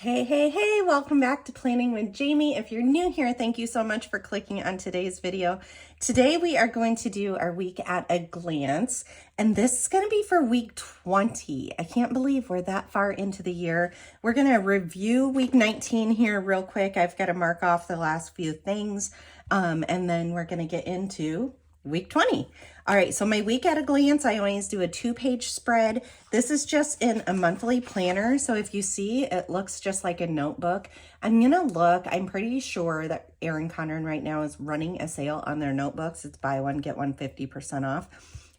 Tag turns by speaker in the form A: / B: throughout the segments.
A: Hey, welcome back to Planning with Jamie. If you're new here, thank you so much for clicking on today's video. Today we are going to do our week at a glance, and this is going to be for week 20. I can't believe we're that far into the year. We're going to review week 19 here real quick. I've got to mark off the last few things, and then we're going to get into week 20. All right, so my week at a glance, I always do a 2-page spread. This is just in a monthly planner. So if you see, it looks just like a notebook. I'm gonna look, I'm pretty sure that Erin Condren right now is running a sale on their notebooks. It's buy one, get one 50% off.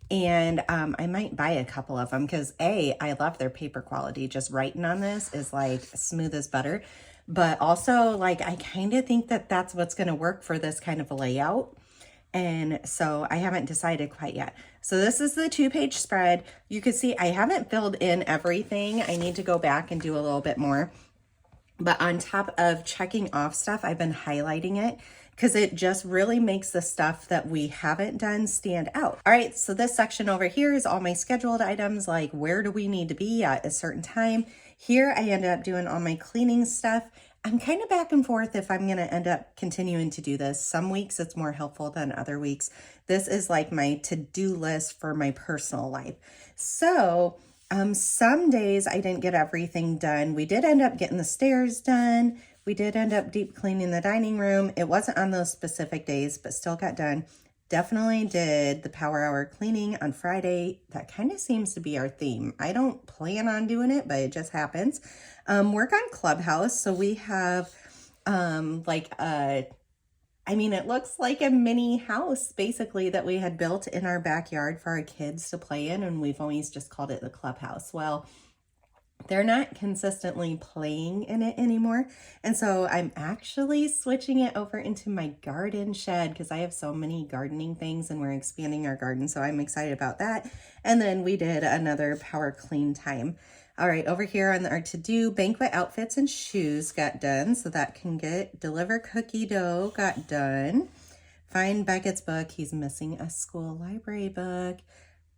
A: And I might buy a couple of them because I love their paper quality. Just writing on this is like smooth as butter. But also like, I kind of think that that's what's gonna work for this kind of a layout. And so I haven't decided quite yet. So this is the 2-page spread. You can see I haven't filled in everything. I need to go back and do a little bit more. But on top of checking off stuff, I've been highlighting it because it just really makes the stuff that we haven't done stand out. All right, so this section over here is all my scheduled items, like where do we need to be at a certain time. Here I ended up doing all my cleaning stuff. I'm kind of back and forth if I'm going to end up continuing to do this. Some weeks it's more helpful than other weeks. This is like my to-do list for my personal life. So some days I didn't get everything done. We did end up getting the stairs done. We did end up deep cleaning the dining room. It wasn't on those specific days, but still got done. Definitely did the power hour cleaning on Friday. That kind of seems to be our theme. I don't plan on doing it, but it just happens. Work on Clubhouse. So we have it looks like a mini house basically that we had built in our backyard for our kids to play in. And we've always just called it the clubhouse. Well, they're not consistently playing in it anymore. And so I'm actually switching it over into my garden shed because I have so many gardening things and we're expanding our garden. So I'm excited about that. And then we did another power clean time. All right, over here on our to-do, banquet outfits and shoes got done. So that can get deliver cookie dough got done. Find Beckett's book. He's missing a school library book.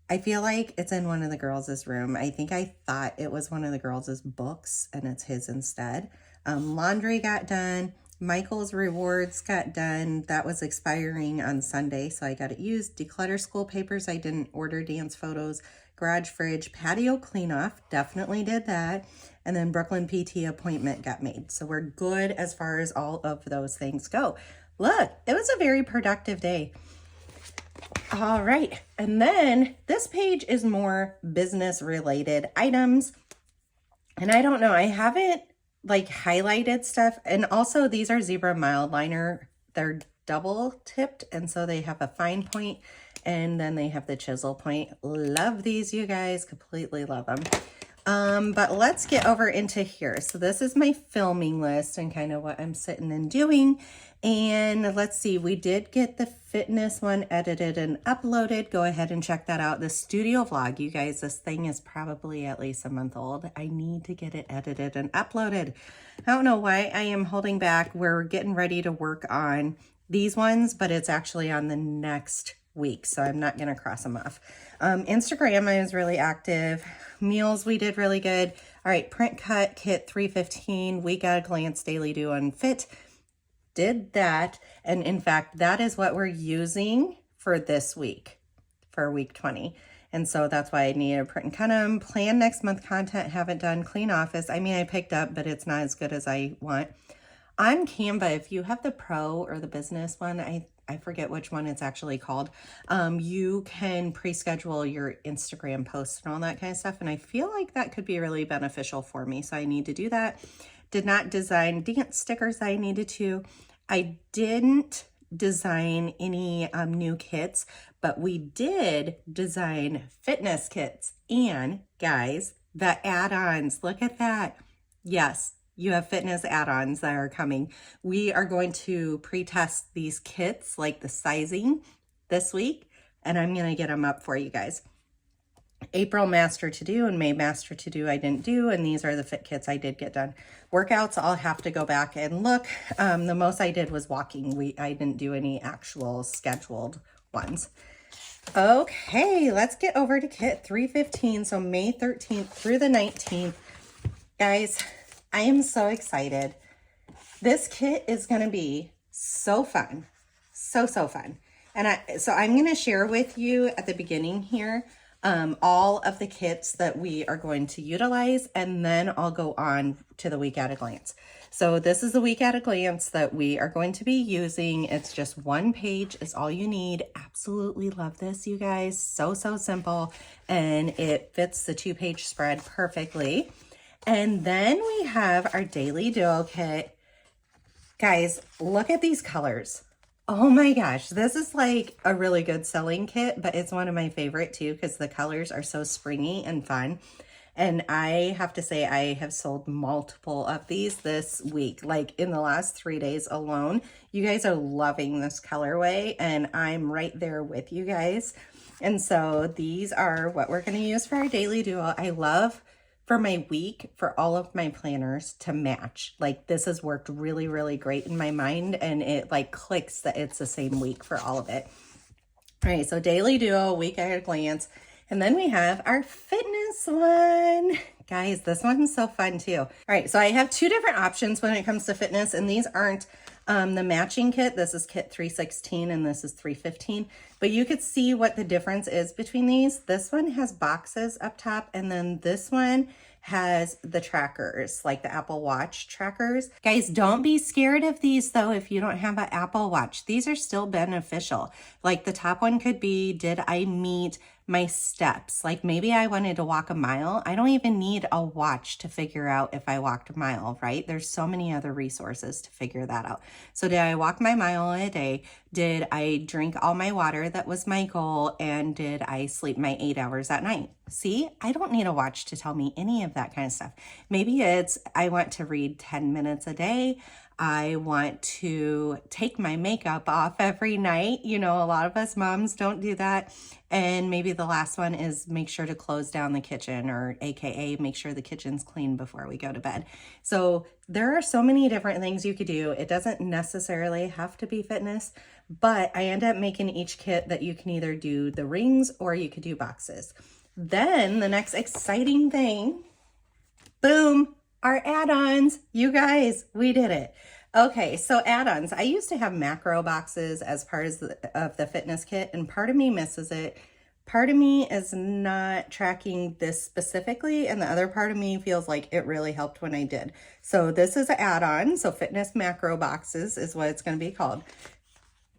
A: I feel like it's in one of the girls' room. I think I thought it was one of the girls' books and it's his instead. Laundry got done. Michael's rewards got done. That was expiring on Sunday, so I got it used. Declutter school papers. I didn't order dance photos. Garage fridge, patio clean off. Definitely did that. And then Brooklyn PT appointment got made. So we're good as far as all of those things go. Look, it was a very productive day. All right, and then this page is more business related items. And I don't know, I haven't like highlighted stuff. And also these are zebra mild liner. They're double tipped. And so they have a fine point and then they have the chisel point. Love these, you guys, completely love them. But let's get over into here. So this is my filming list and kind of what I'm sitting and doing. And let's see, we did get the fitness one edited and uploaded. Go ahead and check that out. The studio vlog, you guys, this thing is probably at least a month old. I need to get it edited and uploaded. I don't know why I am holding back. We're getting ready to work on these ones, but it's actually on the next week, so I'm not going to cross them off. Instagram, I was really active. Meals, we did really good. All right, print cut kit 315. We got a glance daily do unfit. Did that. And in fact, that is what we're using for this week, for week 20. And so that's why I needed a print and cut them. Plan next month content, haven't done. Clean office. I mean, I picked up, but it's not as good as I want. On Canva, if you have the pro or the business one, I forget which one it's actually called. You can pre-schedule your Instagram posts and all that kind of stuff. And I feel like that could be really beneficial for me. So I need to do that. Did not design dance stickers I needed to. I didn't design any new kits, but we did design fitness kits. And guys, the add-ons, look at that. Yes, you have fitness add-ons that are coming. We are going to pre-test these kits, like the sizing this week, and I'm going to get them up for you guys. April master to do and May master to do I didn't do, and these are the fit kits I did get done. Workouts, I'll have to go back and look. The most I did was walking. I didn't do any actual scheduled ones. Okay, let's get over to kit 315. So May 13th through the 19th. Guys, I am so excited. This kit is going to be so fun. So fun. And I'm going to share with you at the beginning here all of the kits that we are going to utilize, and then I'll go on to the week at a glance. So this is the week at a glance that we are going to be using. It's just one page is all you need. Absolutely love this, you guys. So simple, and it fits the 2-page spread perfectly. And then we have our daily duo kit. Guys, look at these colors. Oh my gosh, this is like a really good selling kit, but it's one of my favorite too because the colors are so springy and fun. And I have to say, I have sold multiple of these this week, like in the last 3 days alone. You guys are loving this colorway, and I'm right there with you guys. And so these are what we're going to use for our daily duo. I love for my week for all of my planners to match. Like this has worked really great in my mind, and it like clicks that it's the same week for all of it. All right, so daily duo, week at a glance. And then we have our fitness one. Guys, this one's so fun too. All right, so I have 2 different options when it comes to fitness, and these aren't the matching kit. This is kit 316 and this is 315, but you could see what the difference is between these. This one has boxes up top, and then this one has the trackers, like the Apple Watch trackers. Guys, don't be scared of these though if you don't have an Apple Watch. These are still beneficial. Like the top one could be, did I meet my steps? Like maybe I wanted to walk a mile. I don't even need a watch to figure out if I walked a mile, right? There's so many other resources to figure that out. So did I walk my mile a day? Did I drink all my water? That was my goal. And did I sleep my 8 hours at night? See, I don't need a watch to tell me any of that kind of stuff. Maybe it's, I want to read 10 minutes a day. I want to take my makeup off every night. You know, a lot of us moms don't do that. And maybe the last one is make sure to close down the kitchen, or AKA make sure the kitchen's clean before we go to bed. So there are so many different things you could do. It doesn't necessarily have to be fitness, but I end up making each kit that you can either do the rings or you could do boxes. Then the next exciting thing, boom, our add-ons. You guys, we did it. Okay, so add-ons. I used to have macro boxes as part of the fitness kit, and part of me misses it. Part of me is not tracking this specifically, and the other part of me feels like it really helped when I did. So this is an add-on. So fitness macro boxes is what it's going to be called.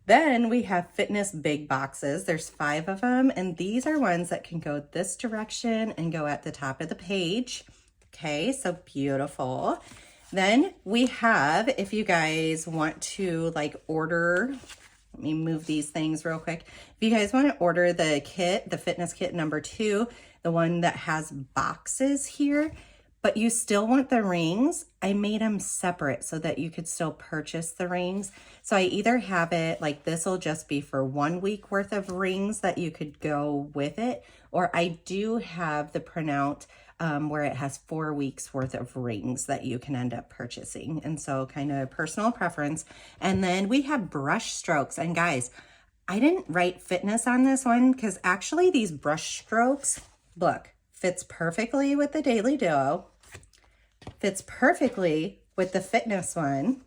A: Then we have fitness big boxes. There's 5 of them, and these are ones that can go this direction and go at the top of the page. Okay, so beautiful. Then we have, if you guys want to like order, let me move these things real quick. If you guys want to order the kit, the fitness kit number 2, the one that has boxes here, but you still want the rings, I made them separate so that you could still purchase the rings. So I either have it like this will just be for 1 week worth of rings that you could go with it, or I do have the printout where it has 4 weeks worth of rings that you can end up purchasing. And so kind of personal preference. And then we have brush strokes. And guys, I didn't write fitness on this one because actually these brush strokes, look, fits perfectly with the daily duo, fits perfectly with the fitness one,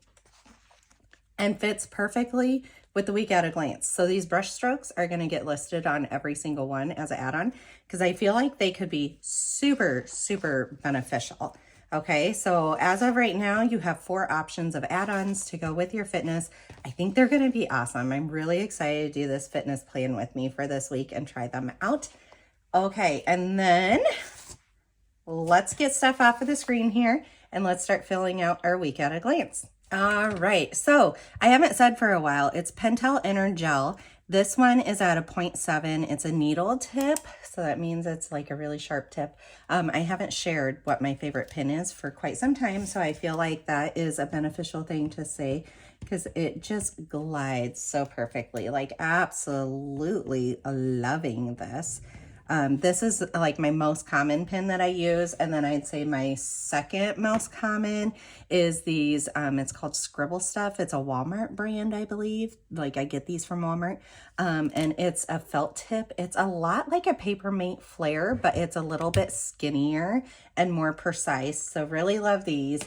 A: and fits perfectly with the week at a glance. So these brush strokes are going to get listed on every single one as an add-on because I feel like they could be super beneficial. Okay, so as of right now, you have 4 options of add-ons to go with your fitness. I think they're going to be awesome. I'm really excited to do this fitness plan with me for this week and try them out. Okay, and then let's get stuff off of the screen here and let's start filling out our week at a glance. All right, so I haven't said for a while, it's Pentel Inner Gel. This one is at a 0.7. It's a needle tip, so that means it's like a really sharp tip. I haven't shared what my favorite pin is for quite some time, so I feel like that is a beneficial thing to say because it just glides so perfectly. Like absolutely loving this. This is like my most common pin that I use. And then I'd say my second most common is these, it's called Scribble Stuff. It's a Walmart brand, I believe. Like I get these from Walmart. And it's a felt tip. It's a lot like a Papermate Flare, but it's a little bit skinnier and more precise. So really love these.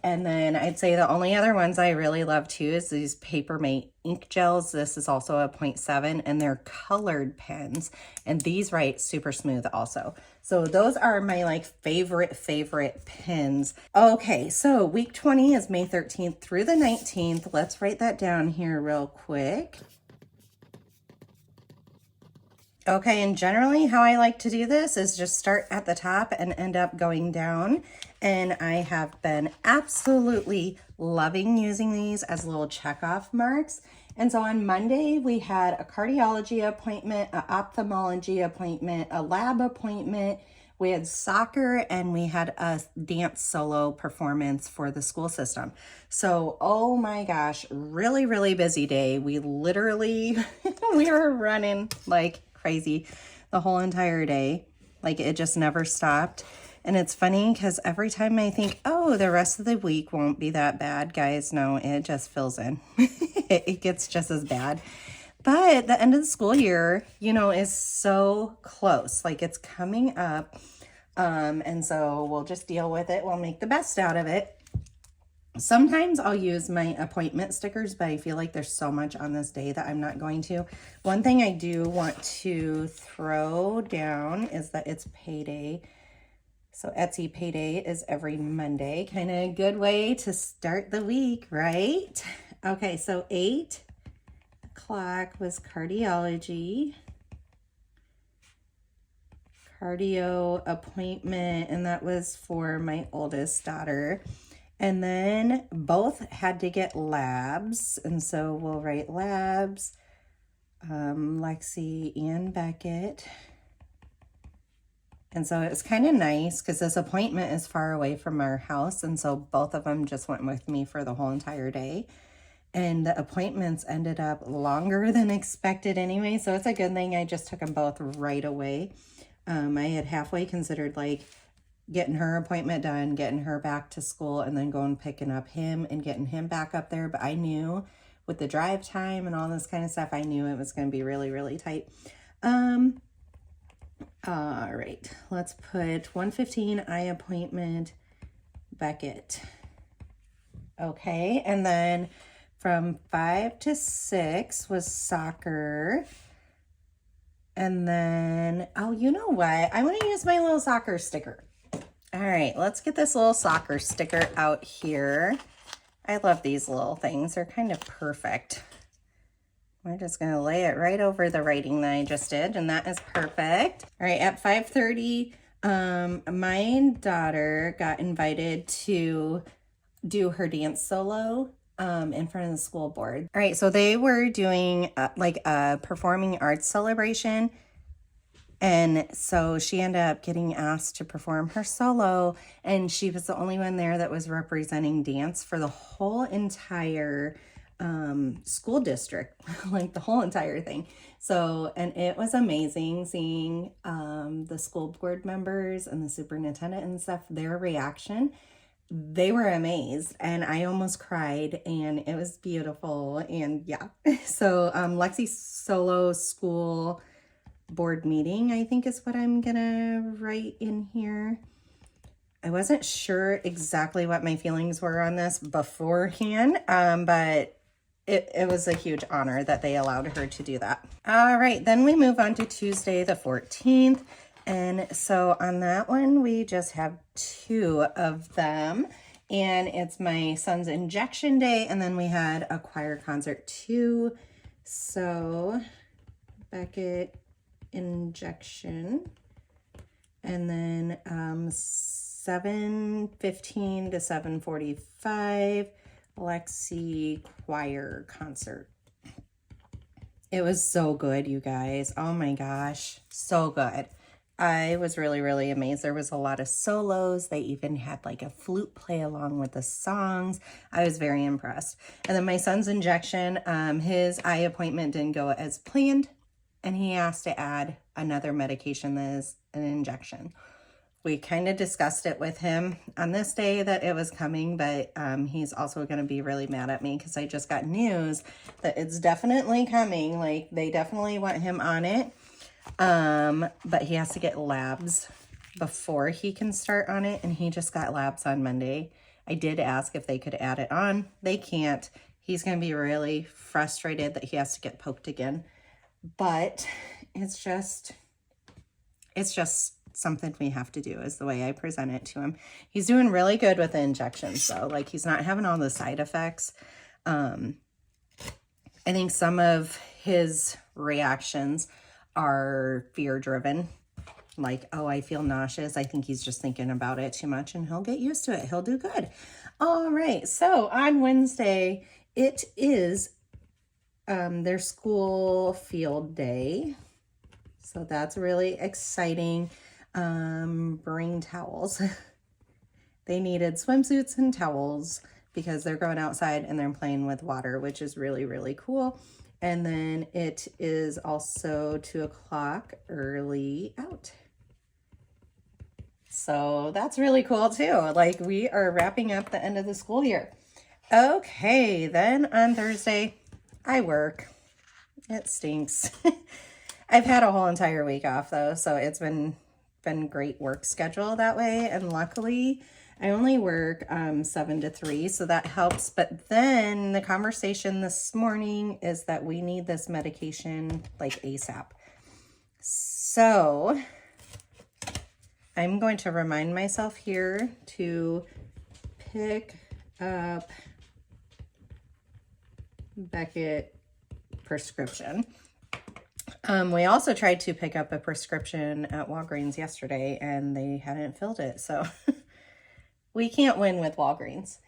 A: And then I'd say the only other ones I really love too is these Papermate ink gels. This is also a 0.7 and they're colored pens. And these write super smooth also. So those are my like favorite pens. Okay, so week 20 is May 13th through the 19th. Let's write that down here real quick. Okay, and generally how I like to do this is just start at the top and end up going down. And I have been absolutely loving using these as little checkoff marks. And so on Monday, we had a cardiology appointment, an ophthalmology appointment, a lab appointment. We had soccer and we had a dance solo performance for the school system. So, oh my gosh, really busy day. We literally, we were running like crazy the whole entire day. Like it just never stopped. And it's funny because every time I think, oh, the rest of the week won't be that bad, guys, no, it just fills in. It gets just as bad. But the end of the school year, you know, is so close. Like it's coming up. And so we'll just deal with it. We'll make the best out of it. Sometimes I'll use my appointment stickers, but I feel like there's so much on this day that I'm not going to. One thing I do want to throw down is that it's payday. So Etsy payday is every Monday. Kind of a good way to start the week, right? Okay, so 8 o'clock was cardiology. Cardio appointment, and that was for my oldest daughter. And then both had to get labs, and so we'll write labs, Lexi and Beckett. And so it was kind of nice because this appointment is far away from our house, and so both of them just went with me for the whole entire day. And the appointments ended up longer than expected anyway, so it's a good thing I just took them both right away. I had halfway considered like getting her appointment done, getting her back to school, and then going picking up him and getting him back up there. But I knew with the drive time and all this kind of stuff, I knew it was going to be really tight. All right, let's put 1:15 eye appointment, Beckett. Okay, and then from 5 to 6 was soccer. And then, oh, you know what? I want to use my little soccer sticker. All right, let's get this little soccer sticker out here. I love these little things. They're kind of perfect. We're just going to lay it right over the writing that I just did, and that is perfect. All right, at 5:30, my daughter got invited to do her dance solo in front of the school board. All right, so they were doing like a performing arts celebration. And so she ended up getting asked to perform her solo, and she was the only one there that was representing dance for the whole entire school district, like the whole entire thing. So, and it was amazing seeing the school board members and the superintendent and stuff, their reaction. They were amazed, and I almost cried, and it was beautiful. And yeah, so Lexi's solo school board meeting, I think is what I'm gonna write in here. I wasn't sure exactly what my feelings were on this beforehand, but it was a huge honor that they allowed her to do that. All right, then we move on to Tuesday the 14th. And so on that one, we just have 2 of them. And it's my son's injection day. And then we had a choir concert too. So Beckett injection. And then 7:15 to 7:45, Lexi choir concert. It was so good, you guys. Oh my gosh, so good. I was really amazed. There was a lot of solos. They even had like a flute play along with the songs. I was very impressed. And then my son's injection, his eye appointment didn't go as planned, and he asked to add another medication that is an injection. We kind of discussed it with him on this day that it was coming, but he's also going to be really mad at me because I just got news that it's definitely coming. Like, they definitely want him on it, but he has to get labs before he can start on it, and he just got labs on Monday. I did ask if they could add it on. They can't. He's going to be really frustrated that he has to get poked again, but it's just something we have to do, is the way I present it to him. He's doing really good with the injections though. Like, he's not having all the side effects. I think some of his reactions are fear driven. Like, oh, I feel nauseous. I think he's just thinking about it too much, and he'll get used to it. He'll do good. All right. So on Wednesday, it is their school field day. So that's really exciting. Bring towels. They needed swimsuits and towels because they're going outside and they're playing with water, which is really, really cool. And then it is also 2 o'clock early out. So that's really cool too. Like, we are wrapping up the end of the school year. Okay, then on Thursday, I work. It stinks. I've had a whole entire week off though, so it's been great work schedule that way. And luckily, I only work 7 to 3, so that helps. But then the conversation this morning is that we need this medication like ASAP. So I'm going to remind myself here to pick up Beckett prescription. We also tried to pick up a prescription at Walgreens yesterday, and they hadn't filled it, so we can't win with Walgreens.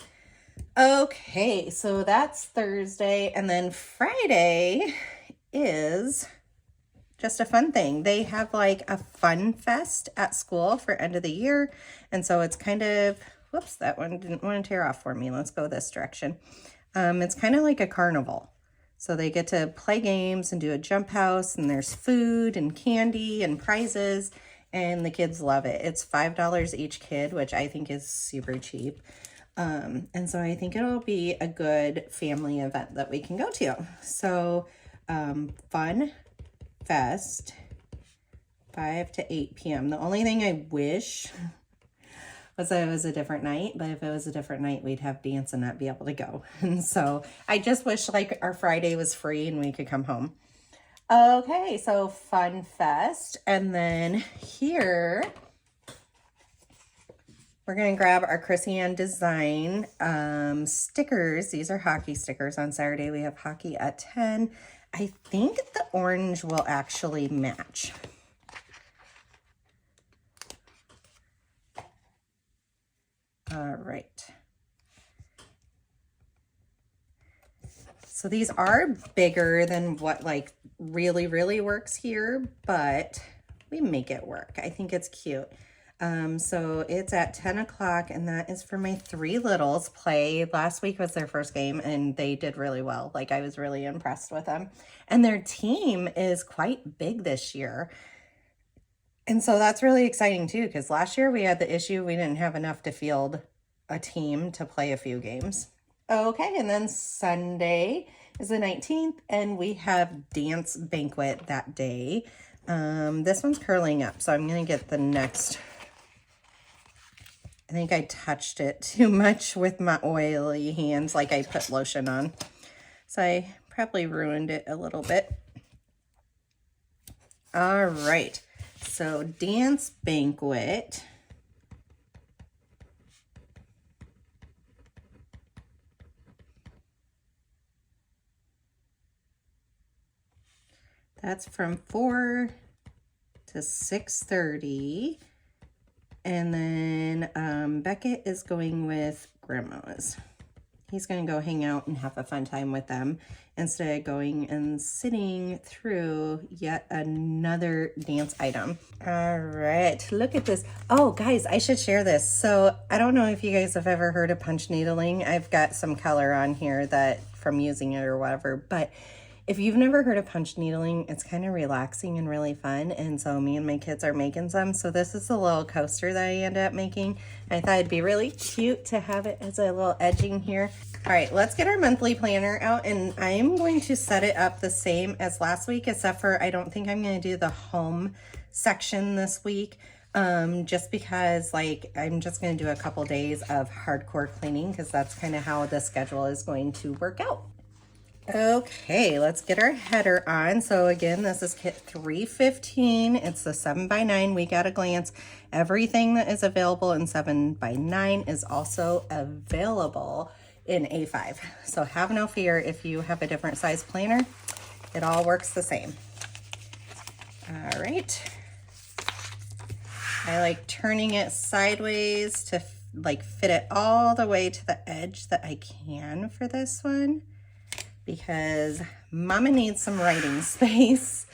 A: Okay, so that's Thursday, and then Friday is just a fun thing. They have like a fun fest at school for end of the year, and so it's kind of, whoops, that one didn't want to tear off for me. Let's go this direction. It's kind of like a carnival. So they get to play games and do a jump house, and there's food and candy and prizes, and the kids love it. It's $5 each kid, which I think is super cheap. And so I think it'll be a good family event that we can go to. So fun fest, 5 to 8 p.m. The only thing I wish was that it was a different night, but if it was a different night, we'd have dance and not be able to go. And so I just wish like our Friday was free and we could come home. Okay, so fun fest. And then here, we're going to grab our Chrissy Ann Design stickers. These are hockey stickers. On Saturday, we have hockey at 10. I think the orange will actually match. All right. So these are bigger than what like really, really works here, but we make it work. I think it's cute. So it's at 10 o'clock, and that is for my 3 littles play. Last week was their first game, and they did really well. Like, I was really impressed with them. And their team is quite big this year. And so that's really exciting too, because last year we had the issue we didn't have enough to field a team to play a few games. Okay, and then Sunday is the 19th, and we have dance banquet that day. This one's curling up, so I'm going to get the next. I think I touched it too much with my oily hands, like I put lotion on. So I probably ruined it a little bit. All right, so dance banquet. That's from 4 to 6:30. And then Beckett is going with grandma's. He's going to go hang out and have a fun time with them instead of going and sitting through yet another dance item. All right, look at this. Oh, guys, I should share this. So I don't know if you guys have ever heard of punch needling. I've got some color on here that from using it or whatever, but If you've never heard of punch needling, it's kind of relaxing and really fun. And so me and my kids are making some. So this is a little coaster that I ended up making. I thought it'd be really cute to have it as a little edging here. All right, let's get our monthly planner out, and I'm going to set it up the same as last week, except for I don't think I'm going to do the home section this week. Just because like I'm just going to do a couple days of hardcore cleaning because that's kind of how the schedule is going to work out. Okay, let's get our header on. So again, this is kit 315. It's the 7x9 week at a glance. Everything that is available in 7x9 is also available in A5. So have no fear if you have a different size planner. It all works the same. All right. I like turning it sideways to like fit it all the way to the edge that I can for this one, because Mama needs some writing space.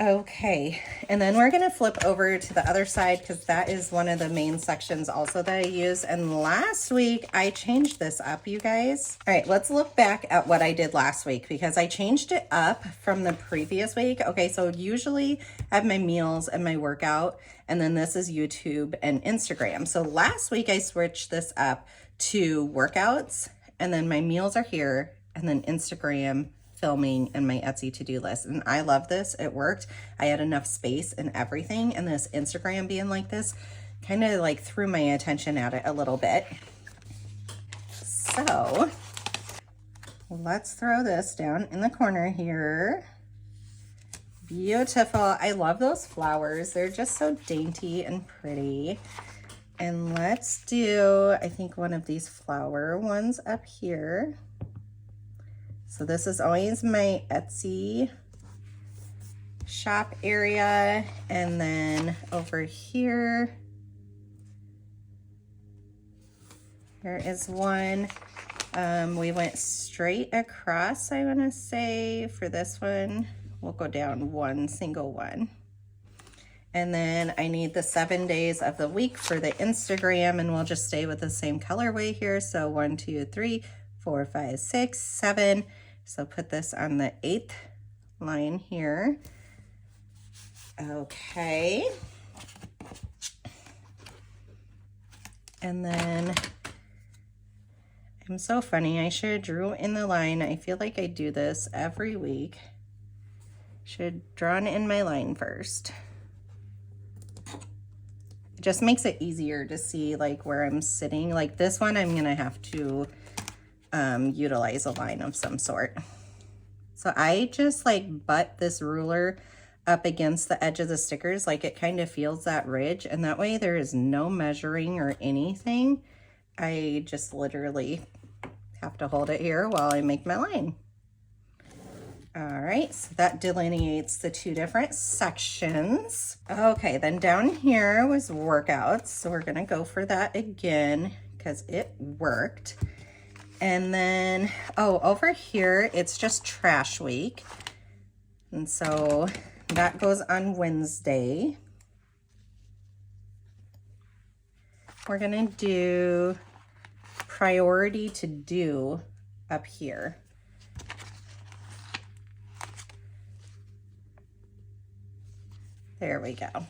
A: Okay, and then we're gonna flip over to the other side because that is one of the main sections also that I use. And last week I changed this up, you guys. All right, let's look back at what I did last week because I changed it up from the previous week. Okay, so usually I have my meals and my workout, and then this is YouTube and Instagram. So last week I switched this up to workouts, and then my meals are here, and then Instagram, filming, and my Etsy to-do list. And I love this. It worked. I had enough space and everything, and this Instagram being like this kind of like threw my attention at it a little bit. So let's throw this down in the corner here. Beautiful. I love those flowers. They're just so dainty and pretty. And let's do, I think, one of these flower ones up here. So this is always my Etsy shop area. And then over here, there is one. We went straight across, I want to say, for this one. We'll go down one single one. And then I need the 7 days of the week for the Instagram, and we'll just stay with the same colorway here. So 1, 2, 3, 4, 5, 6, 7. So put this on the 8th line here. Okay. And then I'm so funny. I should have drew in the line. I feel like I do this every week. Should have drawn in my line first. It just makes it easier to see like where I'm sitting. Like this one, I'm gonna have to utilize a line of some sort. So I just like butt this ruler up against the edge of the stickers, like it kind of feels that ridge, and that way there is no measuring or anything. I just literally have to hold it here while I make my line. All right, so that delineates the two different sections. Okay, then down here was workouts. So we're gonna go for that again because it worked. And then, oh, over here, it's just trash week. And so that goes on Wednesday. We're gonna do priority to do up here. There we go.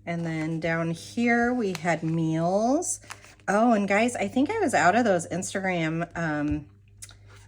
A: And then down here we had meals. Oh, and guys, I think I was out of those Instagram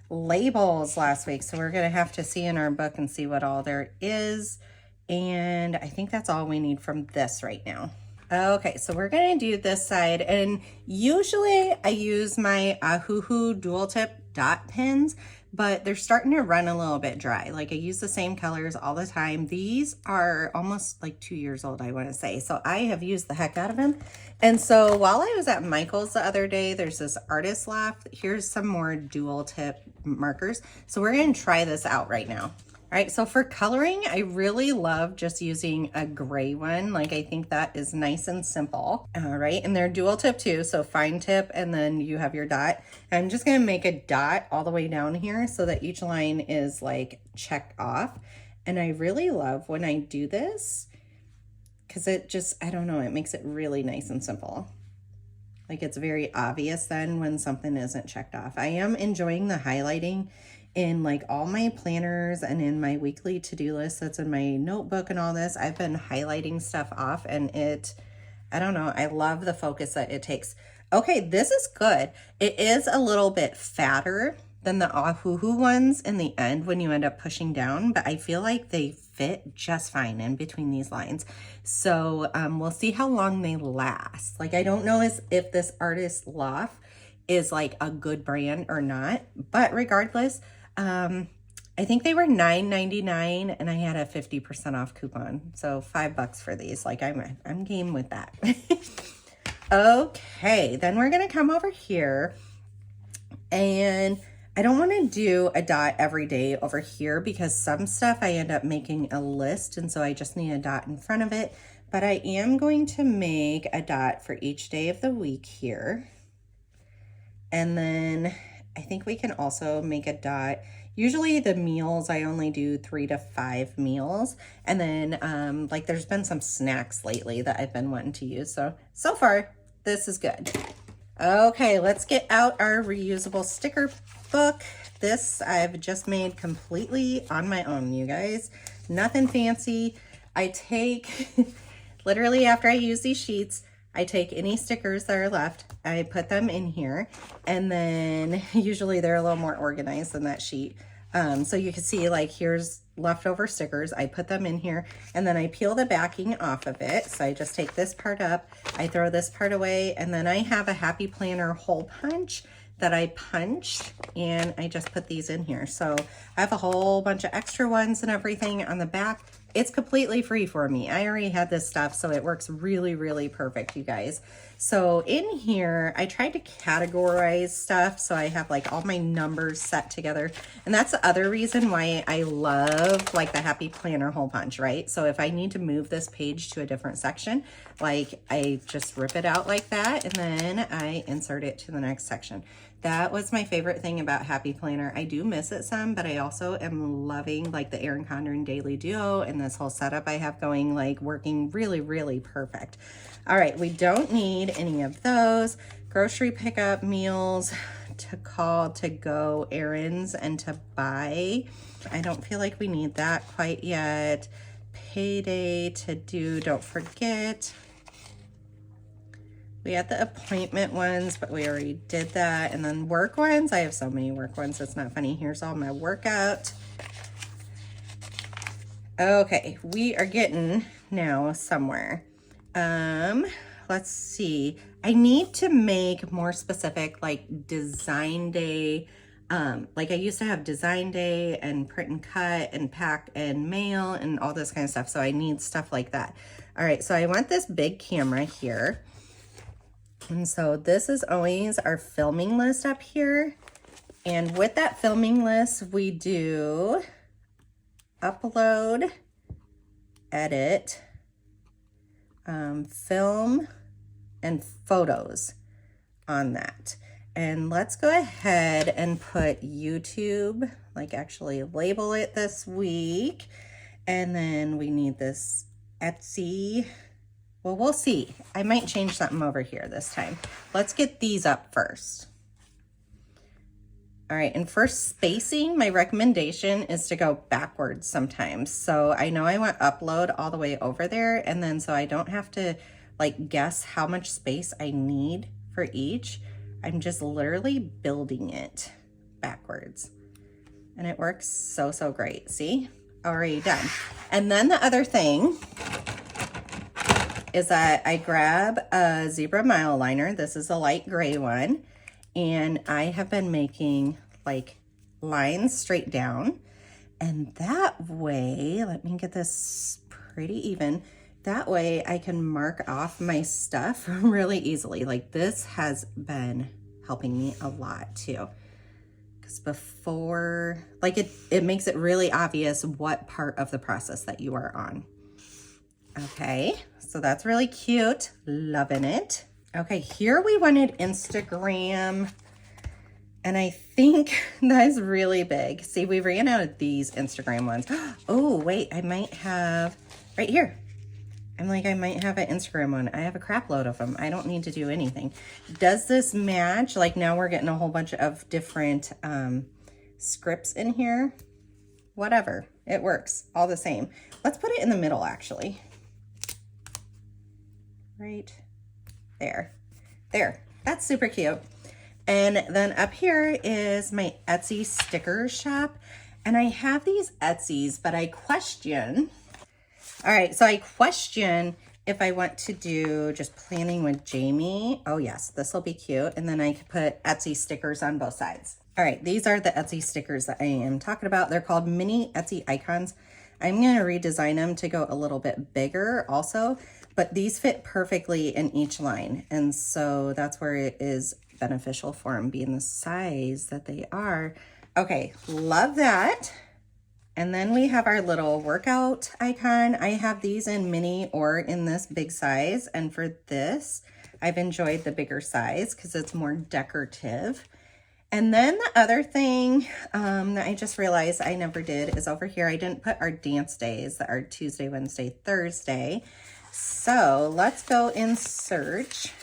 A: labels last week. So we're going to have to see in our book and see what all there is. And I think that's all we need from this right now. Okay, so we're going to do this side. And usually I use my Ahuhu dual tip dot pens, but they're starting to run a little bit dry. Like I use the same colors all the time. These are almost like 2 years old, I want to say. So I have used the heck out of them. And so while I was at Michael's the other day, there's this artist loft. Here's some more dual tip markers. So we're going to try this out right now. All right, so for coloring, I really love just using a gray one. Like I think that is nice and simple. All right, and they're dual tip too, so fine tip, and then you have your dot. I'm just gonna make a dot all the way down here so that each line is like checked off. And I really love when I do this because it just, I don't know, it makes it really nice and simple. Like it's very obvious then when something isn't checked off. I am enjoying the highlighting in like all my planners and in my weekly to-do list that's in my notebook and all this. I've been highlighting stuff off, and I don't know, I love the focus that it takes. Okay, this is good. It is a little bit fatter than the Ahuhu ones in the end when you end up pushing down, but I feel like they fit just fine in between these lines. So we'll see how long they last. Like, I don't know if this Artist Loft is like a good brand or not, but regardless, I think they were $9.99 and I had a 50% off coupon. So $5 for these. Like, I'm game with that. Okay, then we're gonna come over here, and I don't want to do a dot every day over here because some stuff I end up making a list, and so I just need a dot in front of it. But I am going to make a dot for each day of the week here. And then I think we can also make a dot. Usually the meals, I only do 3 to 5 meals. And then like there's been some snacks lately that I've been wanting to use. So far, this is good. Okay, let's get out our reusable sticker book. This I've just made completely on my own, you guys. Nothing fancy. I take, literally after I use these sheets, I take any stickers that are left, I put them in here, and then usually they're a little more organized than that sheet. So you can see, like, here's leftover stickers. I put them in here, and then I peel the backing off of it. So I just take this part up, I throw this part away, and then I have a Happy Planner hole punch that I punched, and I just put these in here. So I have a whole bunch of extra ones and everything on the back. It's completely free for me. I already had this stuff, so it works really, really perfect, you guys. So in here, I tried to categorize stuff so I have like all my numbers set together. And that's the other reason why I love like the Happy Planner hole punch, right? So if I need to move this page to a different section, like I just rip it out like that, and then I insert it to the next section. That was my favorite thing about Happy Planner. I do miss it some, but I also am loving like the Erin Condren Daily Duo and this whole setup I have going, like working really, really perfect. All right, we don't need any of those. Grocery pickup, meals, to call, to go, errands, and to buy. I don't feel like we need that quite yet. Payday, to do, don't forget. We had the appointment ones, but we already did that. And then work ones, I have so many work ones, it's not funny. Here's all my workout. Okay, we are getting now somewhere. Let's see. I need to make more specific, like design day. Like I used to have design day and print and cut and pack and mail and all this kind of stuff. So I need stuff like that. All right, so I want this big camera here. And so this is always our filming list up here. And with that filming list, we do upload, edit, film, and photos on that. And let's go ahead and put YouTube, like actually label it this week. And then we need this Etsy. Well, we'll see. I might change something over here this time. Let's get these up first. All right, and for spacing, my recommendation is to go backwards sometimes. So I know I want upload all the way over there, and then so I don't have to like guess how much space I need for each. I'm just literally building it backwards. And it works so, so great. See? Already done. And then the other thing is that I grab a zebra mile liner. This is a light gray one. And I have been making like lines straight down. And that way, let me get this pretty even. That way I can mark off my stuff really easily. Like this has been helping me a lot too. Because before, like it makes it really obvious what part of the process that you are on. Okay, so that's really cute. Loving it. Okay, here we wanted Instagram. And I think that's really big. See, we ran out of these Instagram ones. Oh, wait, I might have, right here. I'm like, I might have an Instagram one. I have a crap load of them. I don't need to do anything. Does this match? Like now we're getting a whole bunch of different scripts in here, whatever, it works all the same. Let's put it in the middle actually. Right there. There, that's super cute. And then up here is my Etsy sticker shop. And I have these Etsy's, but I question, all right, so I question if I want to do just planning with Jamie. Oh yes, this will be cute. And then I could put Etsy stickers on both sides. All right, these are the Etsy stickers that I am talking about. They're called mini Etsy icons. I'm gonna redesign them to go a little bit bigger also, but these fit perfectly in each line. And so that's where it is beneficial for them being the size that they are. Okay, love that. And then we have our little workout icon. I have these in mini or in this big size. And for this, I've enjoyed the bigger size because it's more decorative. And then the other thing that I just realized I never did is over here. I didn't put our dance days that are Tuesday, Wednesday, Thursday. So let's go in search.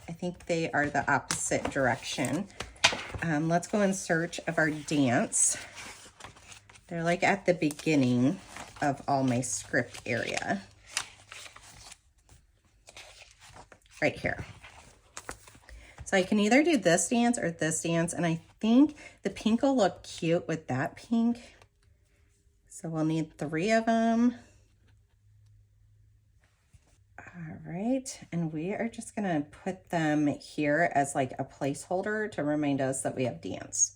A: I think they are the opposite direction. Let's go in search of our dance. They're like at the beginning of all my script area. Right here. So I can either do this dance or this dance, and I think the pink will look cute with that pink. So we'll need 3 of them. All right, and we are just gonna put them here as like a placeholder to remind us that we have dance.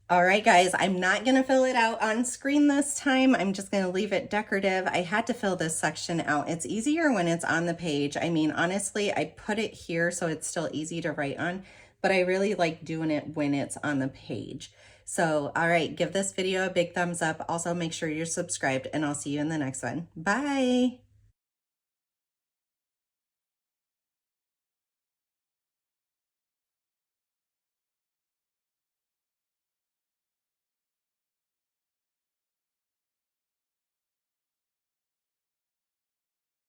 A: All right, guys, I'm not gonna fill it out on screen this time. I'm just gonna leave it decorative. I had to fill this section out. It's easier when it's on the page. I mean, honestly, I put it here so it's still easy to write on, but I really like doing it when it's on the page. So, all right, give this video a big thumbs up. Also, make sure you're subscribed, and I'll see you in the next one. Bye.